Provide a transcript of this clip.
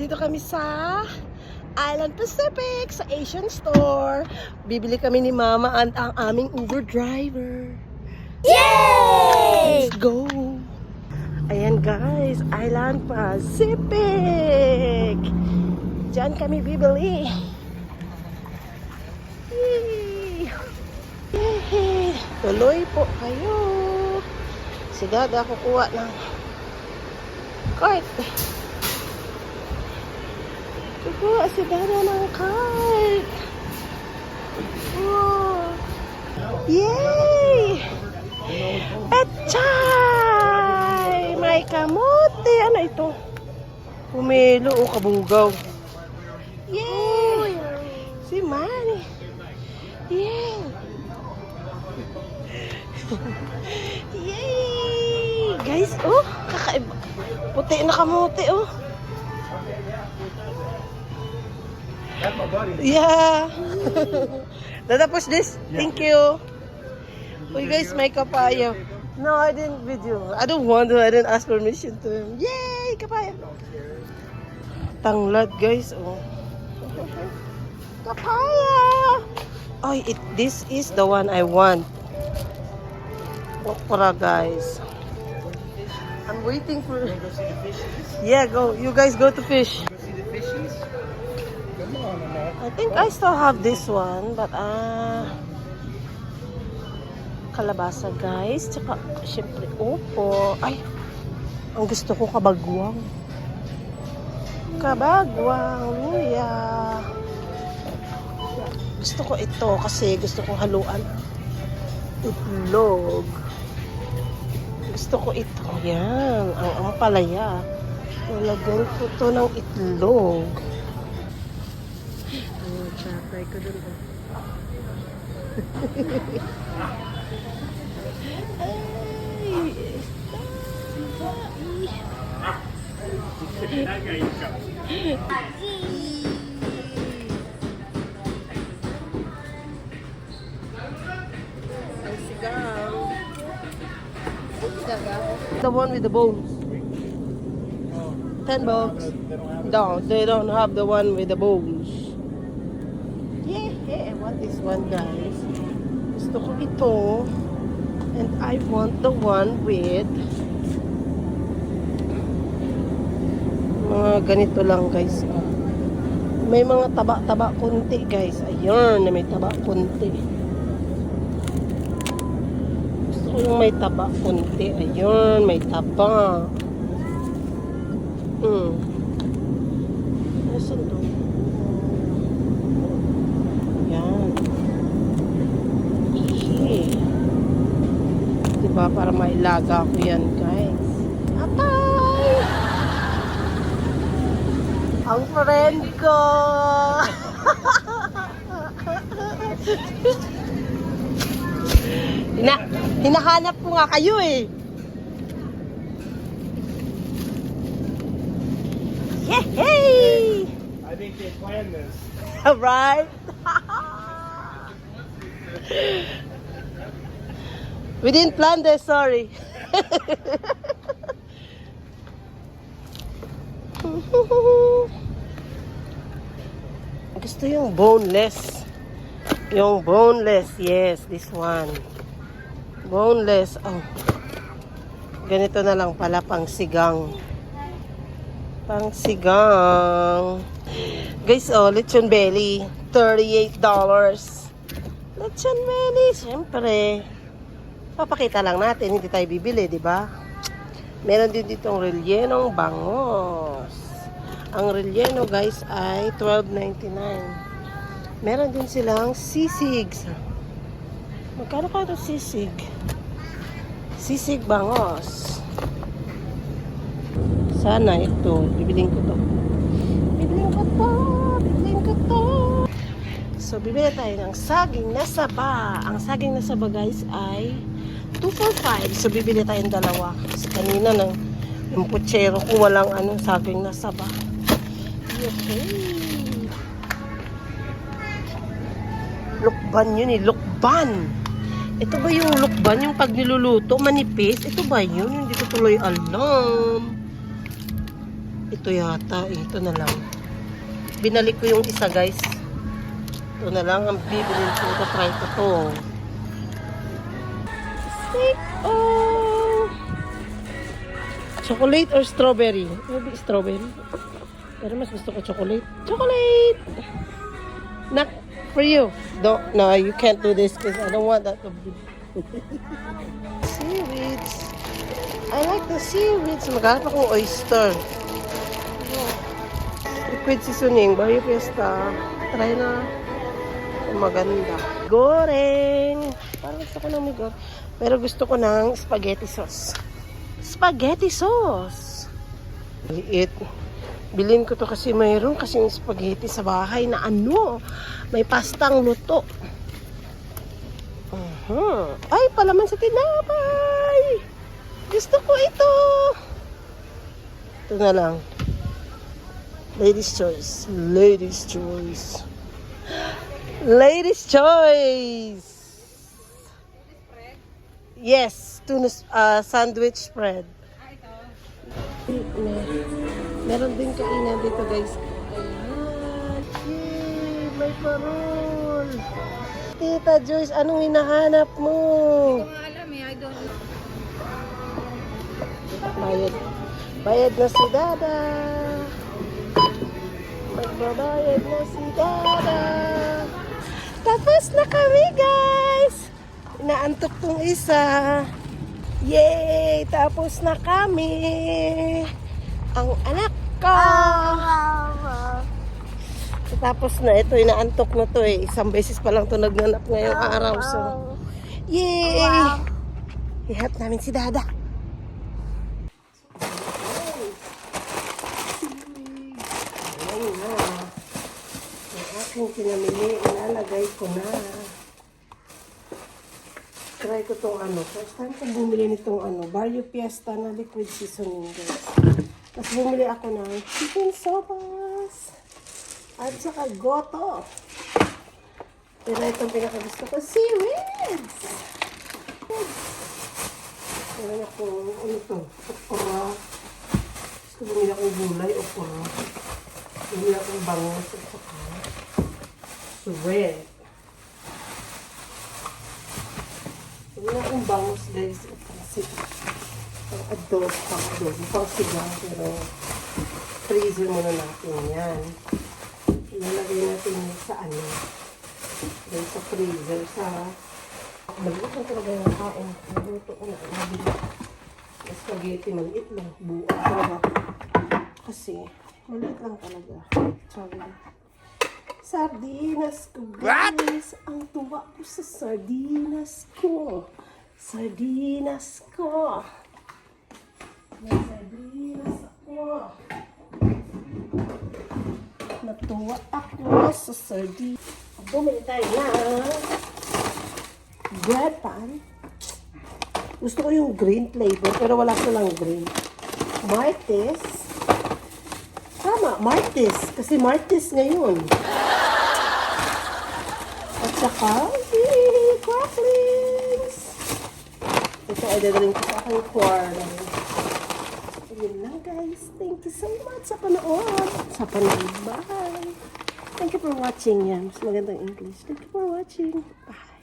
Nandito kami sa Island Pacific, sa Asian Store. Bibili kami ni Mama at ang aming Uber driver. Yay! Let's go! Ayan guys, Island Pacific! Diyan kami bibili. Yay! Yay! Tuloy po kayo. Si Dada kukuha ng cart. Kukuha si Dada ng cart. Wow! Yay! Pechay! May kamote. Ano ito? Pumelo o kabugaw. Yay! Si Manny. Yay! Yay! Guys, oh, kakaiba. Puti na kamote, oh. Yeah. Dada, push this. Thank you. You guys, may kapayo. No, I didn't video. I don't want to. I didn't ask permission to him. Yay! Kapayo. Tanglad, guys. Oh. Kapaya! Oh, this is the one I want. Okra, guys. I'm waiting for... Yeah, go. You guys go to fish. I think I still have this one, but kalabasa, guys. Tsaka, syempre, opo. Ay, ang gusto ko kabagwang. Kabagwang, luya. Gusto ko ito kasi gusto kong haluan. Itlog. Gusto ko ito. Yan, ang palaya. Nalagyan ko ito ng itlog. Try ko dun. The one with the bones. 10 bucks. No, they don't have the one with the bones. Yeah, I want this one, guys. Gusto ko ito. And I want the one with mga ganito lang, guys. May mga taba-taba konti, guys. Ayun, may taba konti. Gusto ko yung may taba konti. Ayun, may taba. Nasaan to? Diba, para mailaga ko yan, guys. Atay! Ang friend ko! Hinahanap ko nga kayo eh. Yay! I think they planned this. Right? We didn't plan this, sorry. Gusto yung boneless. Yung boneless, yes, this one. Boneless, oh. Ganito na lang pala, pang sigang. Pang sigang. Guys, oh, lechon belly, $38. Lechon belly, syempre. Papakita lang natin, hindi tayo bibili, di ba? Meron din ditong rellenong bangos. Ang relleno, guys, ay $12.99. Meron din silang sisigs. Magkano ka ito sisig? Sisig bangos. Sana ito, bibiling ko to. Bibiling ko to. Bibiling ko to. So, bibili tayo ng saging na saba. Ang saging na saba, guys, ay $2.45. So, bibili tayong dalawa. Kasi kanina yung putsero ko walang saging na saba. Okay. Lukban yun eh. Lukban. Ito ba yung lukban? Yung pag niluluto, manipis? Ito ba yun? Hindi ko tuloy alam. Ito yata, ito na lang. Binalik ko yung isa, guys. Ito na lang ang bibilin ko. Try ko to. Steak. Oh! Chocolate or strawberry? Maybe strawberry. Pero mas gusto ko chocolate. Chocolate! Not for you. No, you can't do this because I don't want that to be. Seaweeds. I like the seaweeds. Maghanap akong oyster. Liquid seasoning. Barrio Fiesta. Try na. Maganda. Goreng. Parang gusto ko ng migo. Pero gusto ko ng spaghetti sauce. Spaghetti sauce. Liit. Bilhin ko to kasi mayroon kasing spaghetti sa bahay na ano. May pastang luto. Ay, palaman sa tinapay. Gusto ko ito. Ito na lang. Ladies' choice. Ladies' choice. Ladies' choice. Yes, tuna sandwich spread. Meron din kainan dito, guys. Ayan. Yay! May parol. Tita Joyce, anong hinahanap mo? Hindi ko nga alam eh, I don't know. Bayad. Bayad na si Dada. Magbabayad na si Dada. Tapos na kami, guys. Inaantok tong isa. Yay! Tapos na kami. Ang anak ko. Tapos na ito, inaantok na to eh. Isang beses pa lang to nagnanap ngayong araw. So, yay! Ihat namin si Dada. Ayan na. Ang aking pinamili, ilalagay ko na. Try ko tong ano. First time ko bumili nitong Barrio Fiesta na liquid seasoning, guys. Tapos bumili ako ng chicken sopas. At saka goto. Pero itong pinakagusto ko, seaweeds. Meron akong, ano to, okra. Gusto ko bumili akong gulay, okra. Bumili akong bangus at saka sweat. Bumili akong bangus, guys. Pang adobo, pang sigang. Pero freezer muna natin yan. Ilalagay natin sa ano. Dahil sa freezer, sa maliit lang talaga yung kain. Naluto ko na nabili. Yung spaghetti, maliit lang. Buo talaga. Kasi, maliit lang talaga. Sabi na. Sardinas ko, guys. Ang tuwa ko sa sardinas ko. Sardinas ko. May sardinas ako. Natuwa ako sa sardinas. Bumili tayo ng bread pan. Gusto ko yung green flavor, pero wala ko lang green. Martes. Tama, Martes. Kasi Martes ngayon. At saka, cracklings. Ito ay dadalhin ko sa aking kwarto. Yun lang, guys. Thank you so much sa panood. Sa panood. Bye. Thank you for watching. Yan. Mas magandang English. Thank you for watching. Bye.